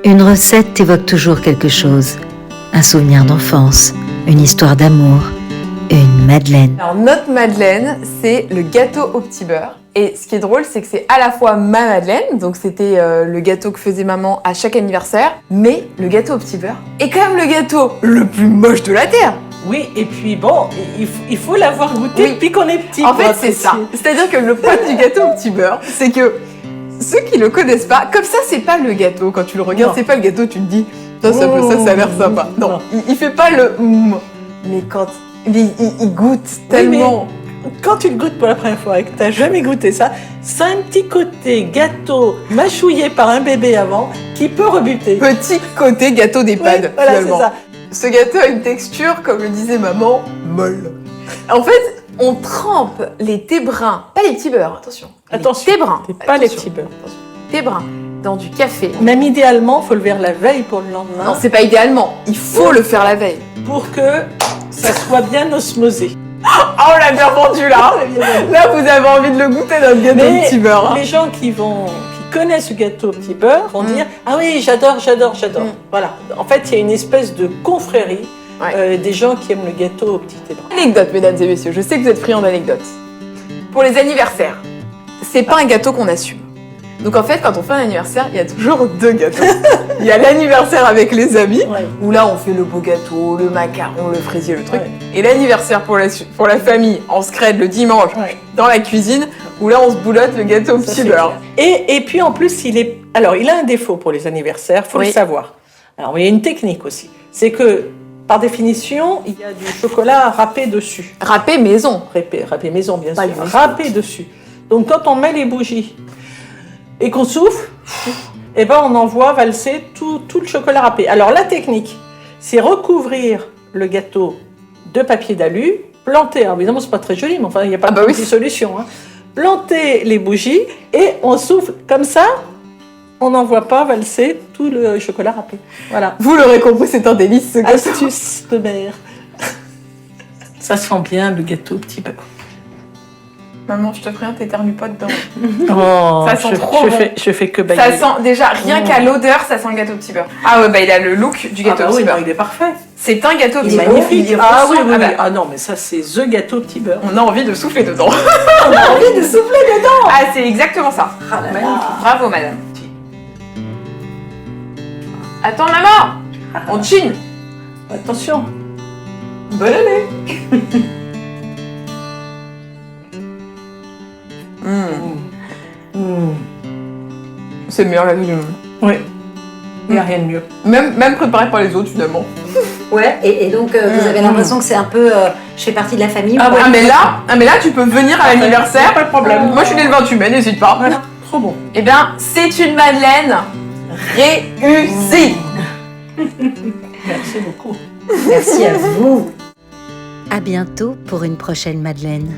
Une recette évoque toujours quelque chose. Un souvenir d'enfance, une histoire d'amour, une madeleine. Alors notre madeleine, c'est le gâteau au petit beurre. Et ce qui est drôle, c'est que c'est à la fois ma madeleine, donc c'était le gâteau que faisait maman à chaque anniversaire, mais le gâteau au petit beurre est quand même le gâteau le plus moche de la Terre. Oui, et puis bon, il faut l'avoir goûté depuis qu'on est petit. En fait, c'est ça. C'est-à-dire que le problème du gâteau au petit beurre, c'est que ceux qui le connaissent pas, comme ça, c'est pas le gâteau. Quand tu le regardes, c'est pas le gâteau, tu te dis, ça a l'air sympa. Non, il fait pas le mais quand il goûte tellement. Oui, quand tu le goûtes pour la première fois et que tu n'as jamais goûté ça, c'est un petit côté gâteau mâchouillé par un bébé avant qui peut rebuter. Petit côté gâteau d'EHPAD, oui, voilà, finalement. C'est ça. Ce gâteau a une texture, comme le disait maman, molle. En fait, on trempe les thés bruns, pas les petits beurres, attention. Attention, les thés bruns, pas les petits beurres. Thés bruns dans du café. Même idéalement, il faut le faire la veille pour le lendemain. Non, c'est pas idéalement. Il faut le faire la veille. Pour que ça soit bien osmosé. Ah, on l'a bien vendu là. Là, vous avez envie de le goûter dans le gâteau au petit beurre. Les gens qui connaissent le gâteau au petit beurre vont dire « Ah oui, j'adore. » Voilà. En fait, il y a une espèce de confrérie des gens qui aiment le gâteau au petit beurre. Anecdote, mesdames et messieurs. Je sais que vous êtes friands d'anecdotes. Pour les anniversaires, c'est pas un gâteau qu'on assume. Donc en fait, quand on fait un anniversaire, il y a toujours deux gâteaux. Il y a l'anniversaire avec les amis, où là on fait le beau gâteau, le macaron, le fraisier, le truc. Et l'anniversaire pour la famille, en scred le dimanche, dans la cuisine, où là on se boulotte le gâteau au petit beurre. Et puis en plus, il a un défaut pour les anniversaires, faut le savoir. Alors il y a une technique aussi, c'est que par définition, il y a du chocolat râpé dessus. Râpé maison. Râpé maison, bien sûr. Râpé dessus. Donc quand on met les bougies et qu'on souffle, et ben on envoie valser tout le chocolat râpé. Alors la technique, c'est recouvrir le gâteau de papier d'alu, planter, alors évidemment c'est pas très joli, mais enfin il n'y a pas de solution. Hein. Planter les bougies et on souffle comme ça, on n'envoie pas valser tout le chocolat râpé. Voilà. Vous l'aurez compris, c'est un délice ce gâteau. Astuce de mère. Ça sent bien le gâteau au petit beurre. Maman, je te ferai un, t'éternues pas dedans. Oh, ça sent trop bon. Je fais que bailler. Ça sent, déjà, rien qu'à l'odeur, ça sent le gâteau au petit beurre. Ah ouais, bah il a le look du gâteau au petit beurre. Il est parfait. C'est un gâteau au petit beurre. Magnifique. Ah oui. Ah non, mais ça c'est the gâteau au petit beurre. On a envie de souffler dedans. On a envie de souffler dedans. Ah, c'est exactement ça. Ah là là. Bravo, madame. Attends, maman. On chine. Attention. Bonne année. C'est le meilleur gâteau du monde. Oui. Il n'y a rien de mieux. Même préparé par les autres finalement. Ouais, et donc vous avez l'impression que c'est un peu je fais partie de la famille. Mais là tu peux venir à l'anniversaire, pas de problème. Moi je suis née le 28 mai, n'hésite pas. Voilà, trop bon. Eh bien, c'est une madeleine réussie. Merci beaucoup. Merci à vous. À bientôt pour une prochaine madeleine.